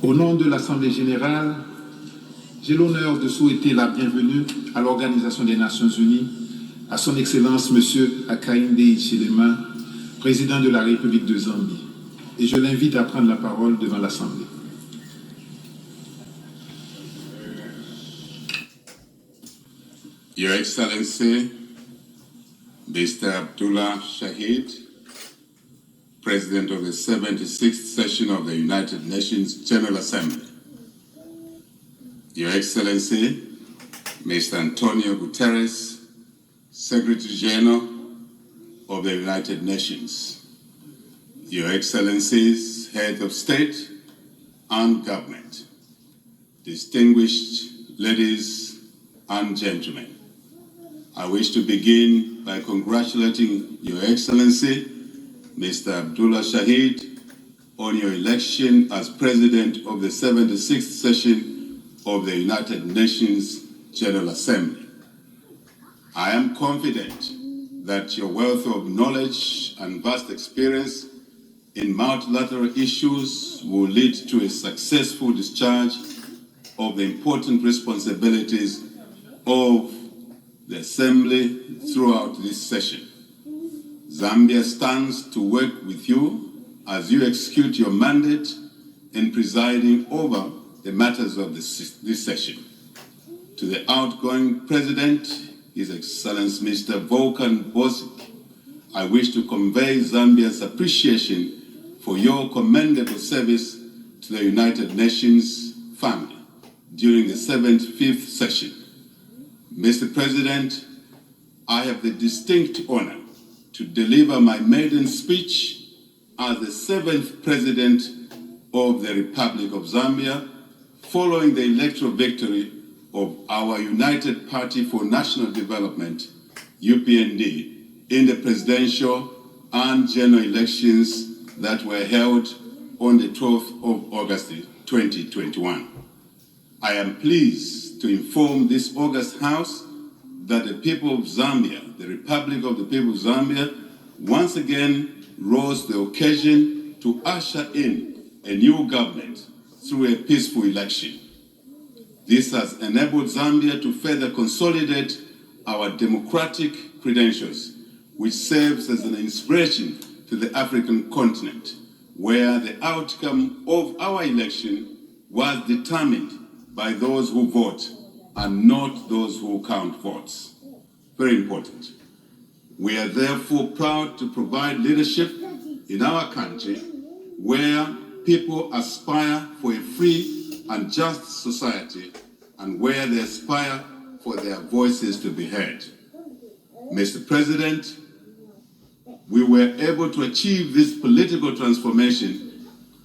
Au nom de l'Assemblée générale, j'ai l'honneur de souhaiter la bienvenue à l'Organisation des Nations Unies, à son Excellence M. Hakainde Hichilema, président de la République de Zambie. Et je l'invite à prendre la parole devant l'Assemblée. Your Excellency, Mr. Abdullah Shahid, President of the 76th Session of the United Nations General Assembly. Your Excellency, Mr. Antonio Guterres, Secretary General of the United Nations. Your Excellencies, Head of State and Government, distinguished ladies and gentlemen, I wish to begin by congratulating Your Excellency, Mr. Abdullah Shahid, on your election as President of the 76th Session of the United Nations General Assembly. I am confident that your wealth of knowledge and vast experience in multilateral issues will lead to a successful discharge of the important responsibilities of the Assembly throughout this session. Zambia stands to work with you as you execute your mandate in presiding over the matters of this session. To the outgoing President, His Excellency Mr. Volkan Bosic, I wish to convey Zambia's appreciation for your commendable service to the United Nations family during the 75th session. Mr. President, I have the distinct honor to deliver my maiden speech as the 7th President of the Republic of Zambia, following the electoral victory of our United Party for National Development, UPND, in the presidential and general elections that were held on the 12th of August 2021. I am pleased to inform this august House that the people of Zambia, the Republic of the People of Zambia, once again rose to the occasion to usher in a new government through a peaceful election. This has enabled Zambia to further consolidate our democratic credentials, which serves as an inspiration to the African continent, where the outcome of our election was determined by those who vote and not those who count votes. Very important. We are therefore proud to provide leadership in our country where people aspire for a free and just society and where they aspire for their voices to be heard. Mr. President, we were able to achieve this political transformation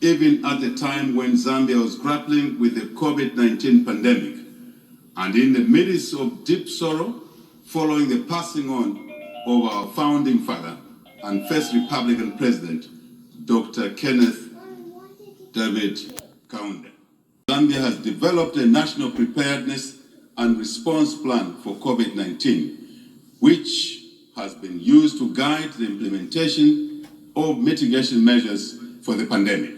even at the time when Zambia was grappling with the COVID-19 pandemic and in the midst of deep sorrow following the passing on of our founding father and first Republican President, Dr. Kenneth David Kaunda. Zambia has developed a national preparedness and response plan for COVID-19, which has been used to guide the implementation of mitigation measures for the pandemic.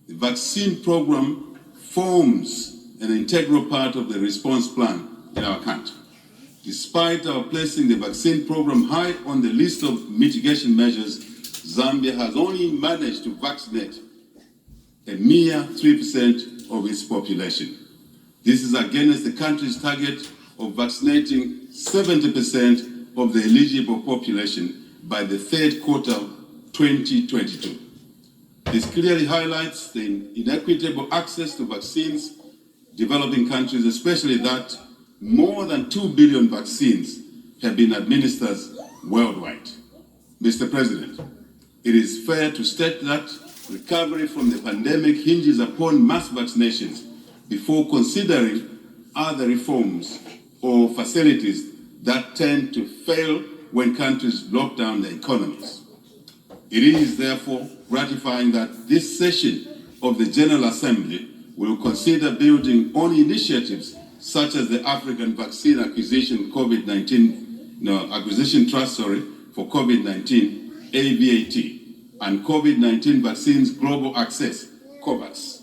The vaccine program forms an integral part of the response plan in our country. Despite our placing the vaccine program high on the list of mitigation measures, Zambia has only managed to vaccinate a mere 3% of its population. This is against the country's target of vaccinating 70% of the eligible population by the third quarter of 2022. This clearly highlights the inequitable access to vaccines developing countries, especially that more than 2 billion vaccines have been administered worldwide. Mr. President, it is fair to state that recovery from the pandemic hinges upon mass vaccinations before considering other reforms or facilities that tend to fail when countries lock down their economies. It is therefore gratifying that this session of the General Assembly will consider building on initiatives such as the African Vaccine Acquisition Acquisition Trust for COVID-19, AVAT, and COVID-19 Vaccines Global Access, COVAX.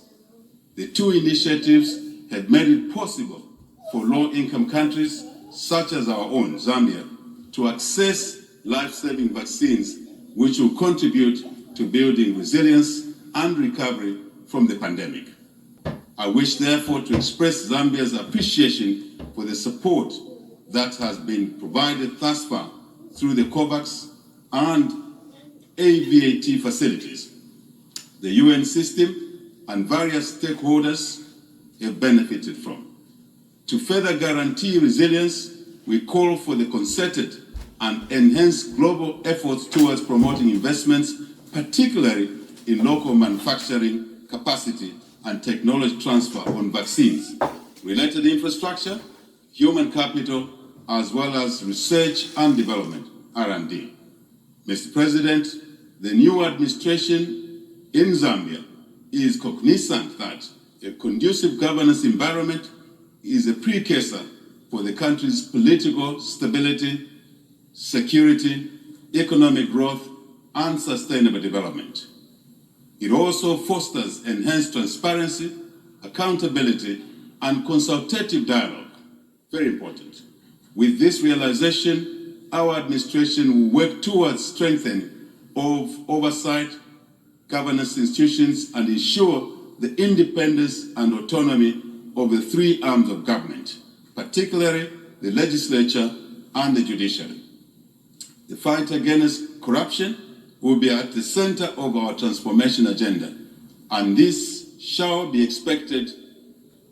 The two initiatives have made it possible for low-income countries, such as our own, Zambia, to access life-saving vaccines, which will contribute to building resilience and recovery from the pandemic. I wish, therefore, to express Zambia's appreciation for the support that has been provided thus far through the COVAX and AVAT facilities. The UN system and various stakeholders have benefited from. To further guarantee resilience, we call for the concerted and enhanced global efforts towards promoting investments, particularly in local manufacturing capacity and technology transfer on vaccines, related infrastructure, human capital, as well as research and development, R&D. Mr. President, the new administration in Zambia is cognizant that a conducive governance environment is a precursor for the country's political stability, security, economic growth, and sustainable development. It also fosters enhanced transparency, accountability, and consultative dialogue. Very important. With this realization, our administration will work towards strengthening of oversight, governance institutions, and ensure the independence and autonomy of the three arms of government, particularly the legislature and the judiciary. The fight against corruption will be at the center of our transformation agenda, and this shall be expected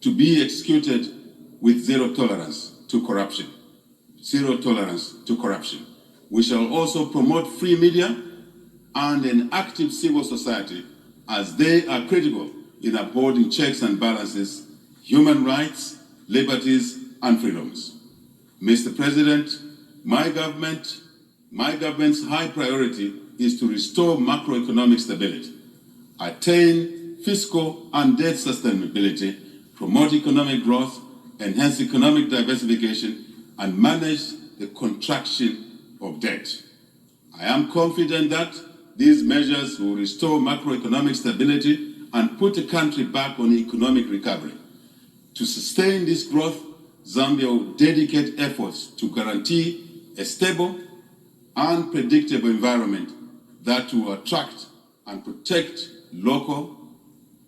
to be executed with zero tolerance to corruption. Zero tolerance to corruption. We shall also promote free media and an active civil society, as they are critical in upholding checks and balances, human rights, liberties, and freedoms. Mr. President, my government's high priority is to restore macroeconomic stability, attain fiscal and debt sustainability, promote economic growth, enhance economic diversification, and manage the contraction of debt. I am confident that these measures will restore macroeconomic stability and put the country back on economic recovery. To sustain this growth, Zambia will dedicate efforts to guarantee a stable and predictable environment that will attract and protect local,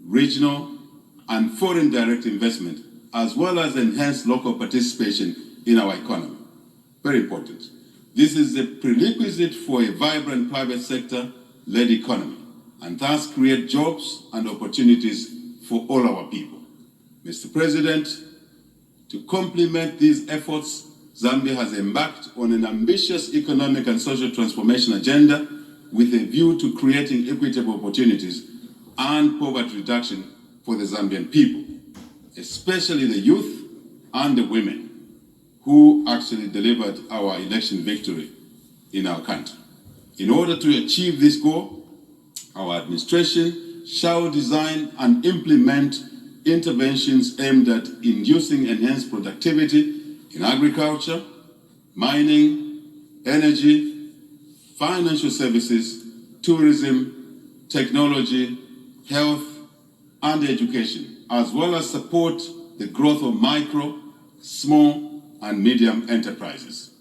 regional, and foreign direct investment, as well as enhance local participation in our economy. Very important. This is a prerequisite for a vibrant private sector-led economy, and thus create jobs and opportunities for all our people. Mr. President, to complement these efforts, Zambia has embarked on an ambitious economic and social transformation agenda with a view to creating equitable opportunities and poverty reduction for the Zambian people, especially the youth and the women who actually delivered our election victory in our country. In order to achieve this goal, our administration shall design and implement interventions aimed at inducing enhanced productivity in agriculture, mining, energy, financial services, tourism, technology, health, and education, as well as support the growth of micro, small, and medium enterprises.